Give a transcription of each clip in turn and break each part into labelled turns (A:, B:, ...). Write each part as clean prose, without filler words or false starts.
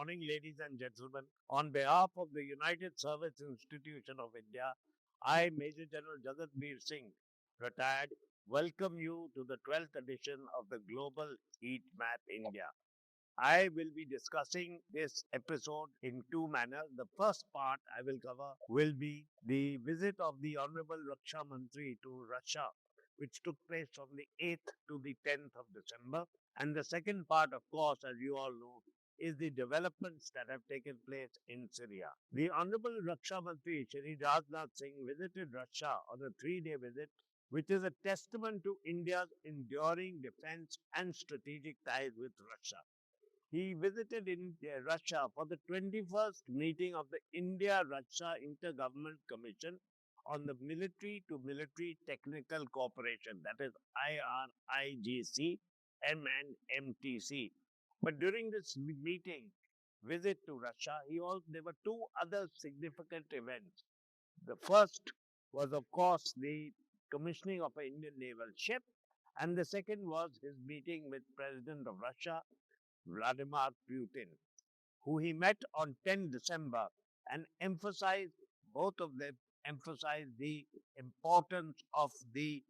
A: morning, ladies and gentlemen. On behalf of the United Service Institution of India, I, Major General Jagatbir Singh, retired, welcome you to the 12th edition of the Global Heat Map India. I will be discussing this episode in two manners. The first part I will cover will be the visit of the Honorable Raksha Mantri to Russia, which took place from the 8th to the 10th of December. And the second part, of course, as you all know, is the developments that have taken place in Syria. The Honorable Raksha Mantri, Shri Rajnath Singh, visited Russia on a 3-day visit, which is a testament to India's enduring defense and strategic ties with Russia. He visited Russia for the 21st meeting of the India-Russia Intergovernment Commission on the Military to Military Technical Cooperation, that is IRIGC, MTC. But during this visit to Russia, there were two other significant events. The first was, of course, the commissioning of an Indian naval ship, and the second was his meeting with President of Russia, Vladimir Putin, who he met on 10 December and both of them emphasized the importance of the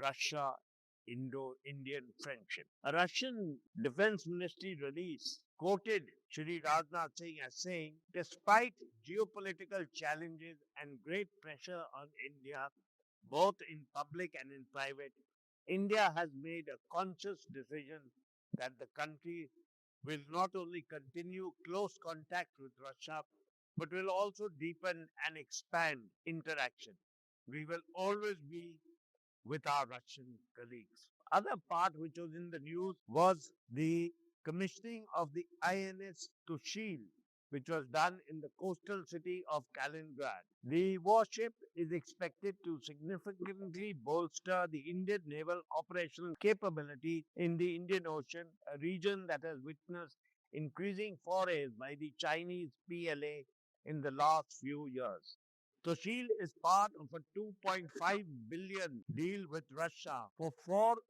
A: Russia-Indo-Indian friendship. A Russian Defense Ministry release quoted Shri Rajnath Singh as saying, despite geopolitical challenges and great pressure on India, both in public and in private, India has made a conscious decision that the country will not only continue close contact with Russia, but will also deepen and expand interaction. We will always be with our Russian colleagues. Other part which was in the news was the commissioning of the INS Tushil, which was done in the coastal city of Kaliningrad. The warship is expected to significantly bolster the Indian naval operational capability in the Indian Ocean, a region that has witnessed increasing forays by the Chinese PLA in the last few years. Tushil is part of a 2.5 billion deal with Russia for 4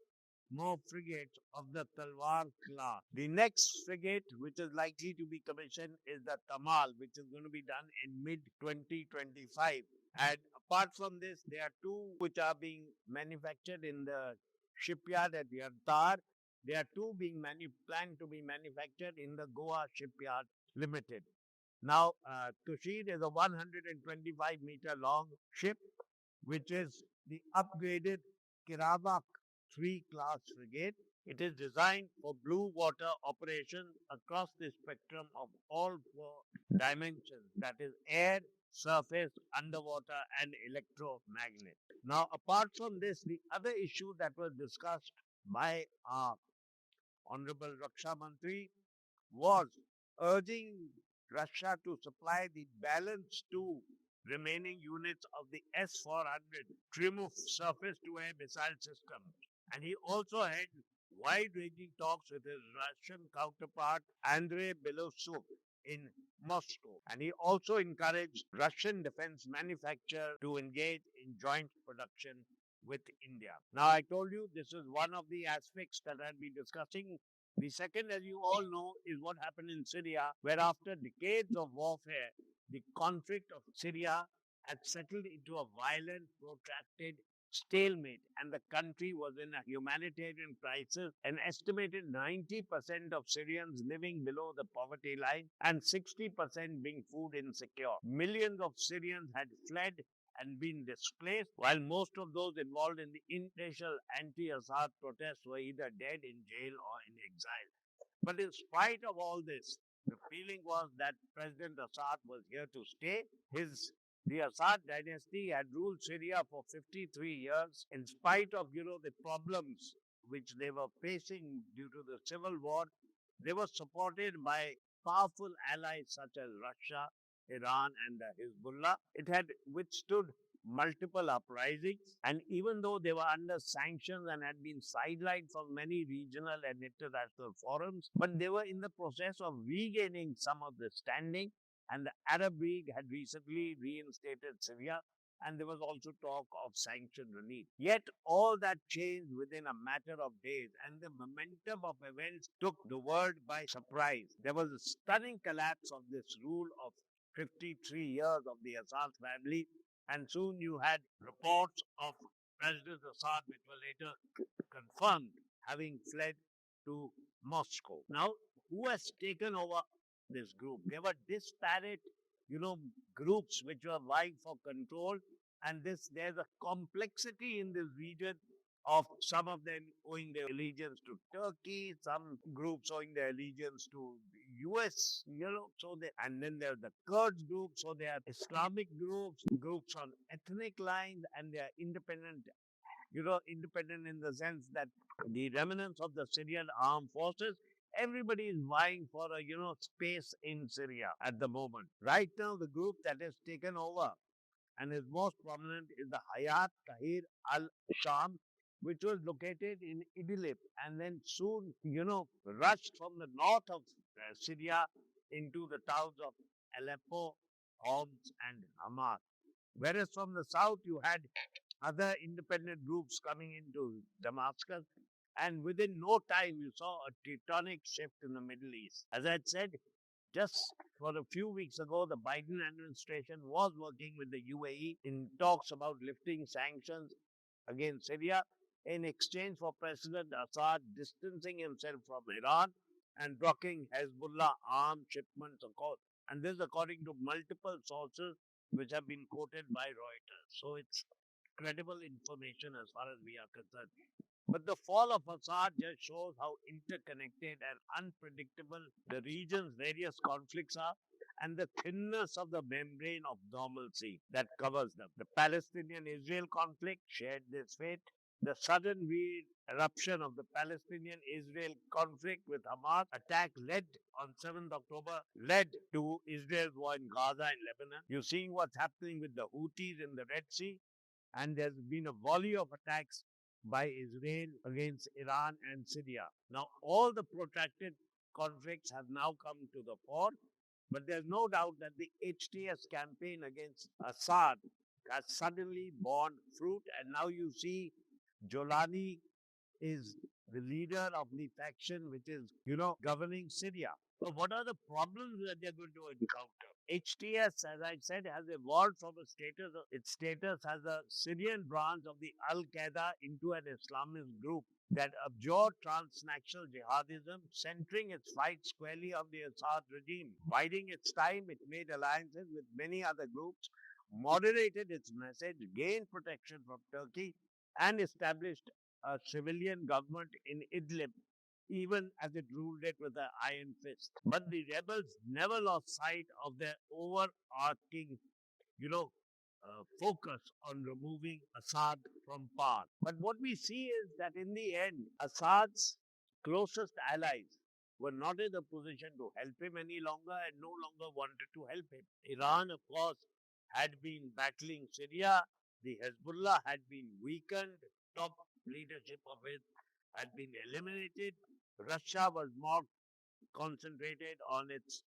A: more frigates of the Talwar class. The next frigate, which is likely to be commissioned, is the Tamal, which is going to be done in mid-2025. And apart from this, there are two which are being manufactured in the shipyard at Retd. There are two being planned to be manufactured in the Goa Shipyard Limited. Now, Tushil is a 125-meter long ship, which is the upgraded Kiravak 3 class frigate. It is designed for blue water operations across the spectrum of all 4 dimensions, that is air, surface, underwater, and electromagnet. Now, apart from this, the other issue that was discussed by our Honorable Raksha Mantri was urging Russia to supply the balance 2 remaining units of the S-400 Triumph surface-to-air missile system. And he also had wide-ranging talks with his Russian counterpart, Andrei Belosuk, in Moscow. And he also encouraged Russian defense manufacturers to engage in joint production with India. Now, I told you this is one of the aspects that I'll be discussing. The second, as you all know, is what happened in Syria, where after decades of warfare, the conflict of Syria had settled into a violent, protracted stalemate, and the country was in a humanitarian crisis. An estimated 90% of Syrians living below the poverty line and 60% being food insecure. Millions of Syrians had fled and been displaced, while most of those involved in the initial anti-Assad protests were either dead, in jail, or in exile. But in spite of all this, the feeling was that President Assad was here to stay. The Assad dynasty had ruled Syria for 53 years. In spite of, the problems which they were facing due to the civil war, they were supported by powerful allies such as Russia, Iran, and Hezbollah. It had withstood multiple uprisings, and even though they were under sanctions and had been sidelined from many regional and international forums, but they were in the process of regaining some of the standing, and the Arab League had recently reinstated Syria and there was also talk of sanction relief. Yet all that changed within a matter of days, and the momentum of events took the world by surprise. There was a stunning collapse of this rule of 53 years of the Assad family, and soon you had reports of President Assad, which were later confirmed having fled to Moscow. Now, who has taken over this group? There were disparate, groups which were vying for control, and there's a complexity in this region of some of them owing their allegiance to Turkey, some groups owing their allegiance to US, and then there's the Kurds group, so there are Islamic groups, groups on ethnic lines, and they are independent, independent in the sense that the remnants of the Syrian armed forces, everybody is vying for a, space in Syria at the moment. Right now, the group that has taken over and is most prominent is the Hayat Tahrir al-Sham, which was located in Idlib and then soon, rushed from the north of Syria into the towns of Aleppo, Homs, and Hama. Whereas from the south, you had other independent groups coming into Damascus, and within no time, you saw a tectonic shift in the Middle East. As I said, just for a few weeks ago, the Biden administration was working with the UAE in talks about lifting sanctions against Syria in exchange for President Assad distancing himself from Iran and blocking Hezbollah arms shipments, of course. And this according to multiple sources which have been quoted by Reuters. So it's credible information as far as we are concerned. But the fall of Assad just shows how interconnected and unpredictable the region's various conflicts are and the thinness of the membrane of normalcy that covers them. The Palestinian-Israel conflict shared this fate. The sudden eruption of the Palestinian-Israel conflict with Hamas attack led on 7th October led to Israel's war in Gaza and Lebanon. You're seeing what's happening with the Houthis in the Red Sea, and there's been a volley of attacks by Israel against Iran and Syria. Now, all the protracted conflicts have now come to the fore, but there's no doubt that the HTS campaign against Assad has suddenly borne fruit, and now you see Jolani is the leader of the faction which is, governing Syria. So what are the problems that they're going to encounter? HTS, as I said, has evolved from its status as a Syrian branch of the Al-Qaeda into an Islamist group that abjured transnational jihadism, centering its fight squarely on the Assad regime. Biding its time, it made alliances with many other groups, moderated its message, gained protection from Turkey, and established a civilian government in Idlib, even as it ruled it with an iron fist. But the rebels never lost sight of their overarching, focus on removing Assad from power. But what we see is that in the end, Assad's closest allies were not in a position to help him any longer and no longer wanted to help him. Iran, of course, had been battling Syria. The Hezbollah had been weakened. Top leadership of it had been eliminated. Russia was more concentrated on its,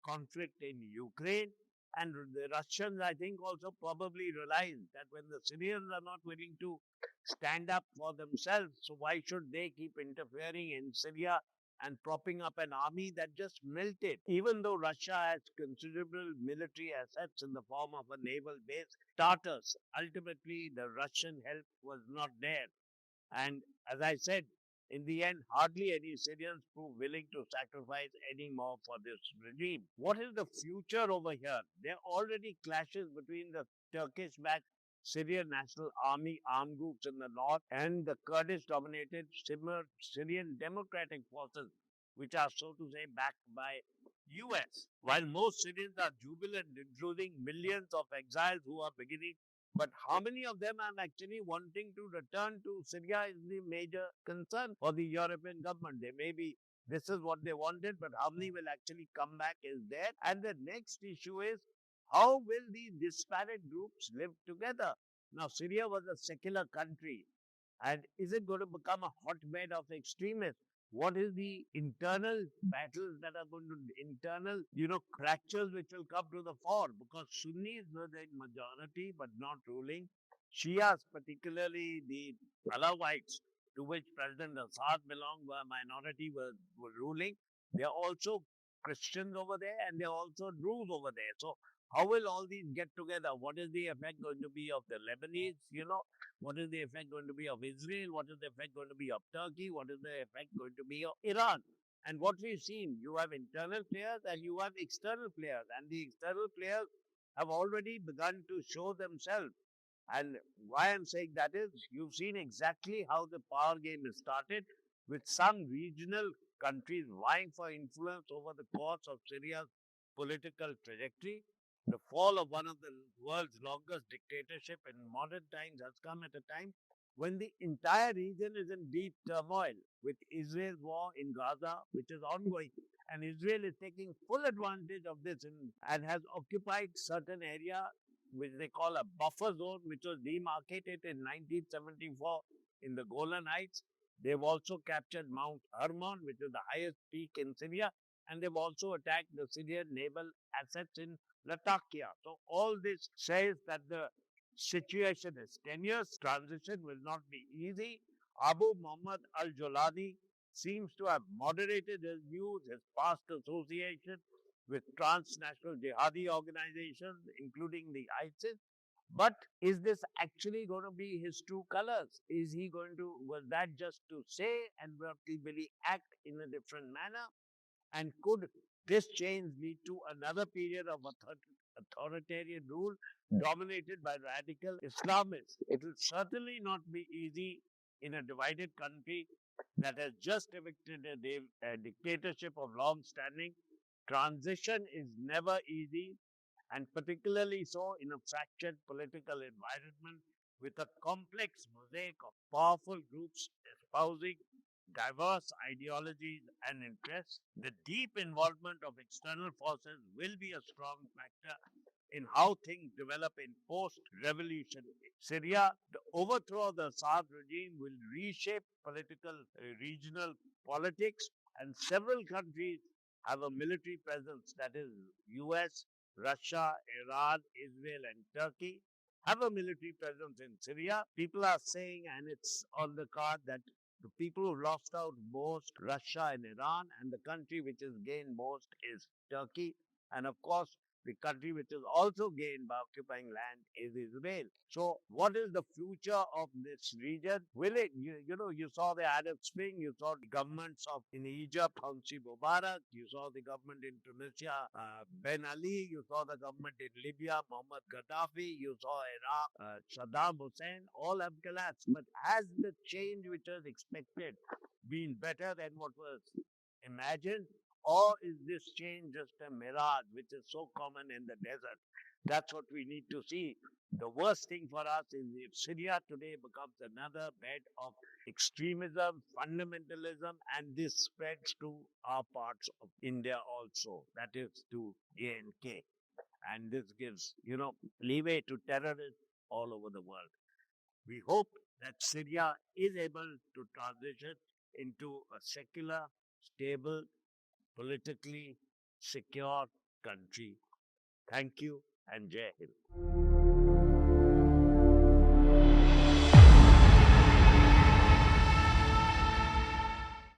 A: conflict in Ukraine. And the Russians, I think, also probably realized that when the Syrians are not willing to stand up for themselves, so why should they keep interfering in Syria and propping up an army that just melted? Even though Russia has considerable military assets in the form of a naval base, Tartars, ultimately the Russian help was not there. And as I said, in the end, hardly any Syrians proved willing to sacrifice any more for this regime. What is the future over here? There are already clashes between the Turkish-backed Syrian National Army armed groups in the north and the Kurdish-dominated Syrian Democratic Forces, which are, so to say, backed by US. While most Syrians are jubilant, including millions of exiles who are beginning, but how many of them are actually wanting to return to Syria is the major concern for the European government. This is what they wanted, but how many will actually come back is there. And the next issue is, how will these disparate groups live together? Now, Syria was a secular country. And is it going to become a hotbed of extremists? What is the internal battles that are going to, internal, fractures which will come to the fore? Because Sunnis were the majority but not ruling. Shias, particularly the Alawites, to which President Assad belonged, were a minority, were ruling. They are also Christians over there and they are also Druze over there. So how will all these get together? What is the effect going to be of the Lebanese? What is the effect going to be of Israel? What is the effect going to be of Turkey? What is the effect going to be of Iran? And what we've seen, you have internal players and you have external players. And the external players have already begun to show themselves. And why I'm saying that is, you've seen exactly how the power game is started with some regional countries vying for influence over the course of Syria's political trajectory. The fall of one of the world's longest dictatorship in modern times has come at a time when the entire region is in deep turmoil with Israel's war in Gaza, which is ongoing. And Israel is taking full advantage of this and has occupied certain area which they call a buffer zone, which was demarcated in 1974 in the Golan Heights. They've also captured Mount Hermon, which is the highest peak in Syria, and they've also attacked the Syrian naval assets in Latakia. So all this says that the situation is tenuous. Transition will not be easy. Abu Muhammad al-Jolani seems to have moderated his views, his past association with transnational jihadi organizations, including the ISIS. But is this actually going to be his true colors? Is he going to, was that just to say and will he act in a different manner? And could this change lead to another period of authoritarian rule dominated by radical Islamists? It will certainly not be easy in a divided country that has just evicted a dictatorship of long standing. Transition is never easy, and particularly so in a fractured political environment with a complex mosaic of powerful groups espousing diverse ideologies and interests. The deep involvement of external forces will be a strong factor in how things develop in post-revolution Syria. The overthrow of the Assad regime will reshape political regional politics, and several countries have a military presence, that is US, Russia, Iran, Israel and Turkey have a military presence in Syria. People are saying, and it's on the card, that the people who lost out most, Russia and Iran, and the country which has gained most is Turkey. And of course, the country which has also gained by occupying land is Israel. So, what is the future of this region? Will it, you saw the Arab Spring, you saw the governments of in Egypt, Hosni Mubarak, you saw the government in Tunisia, Ben Ali, you saw the government in Libya, Muammar Gaddafi, you saw Iraq, Saddam Hussein, all have collapsed. But has the change which was expected been better than what was imagined? Or is this change just a mirage, which is so common in the desert? That's what we need to see. The worst thing for us is if Syria today becomes another bed of extremism, fundamentalism, and this spreads to our parts of India also, that is to A&K. And this gives, leeway to terrorists all over the world. We hope that Syria is able to transition into a secular, stable, politically secure country. Thank you and Jai Hind.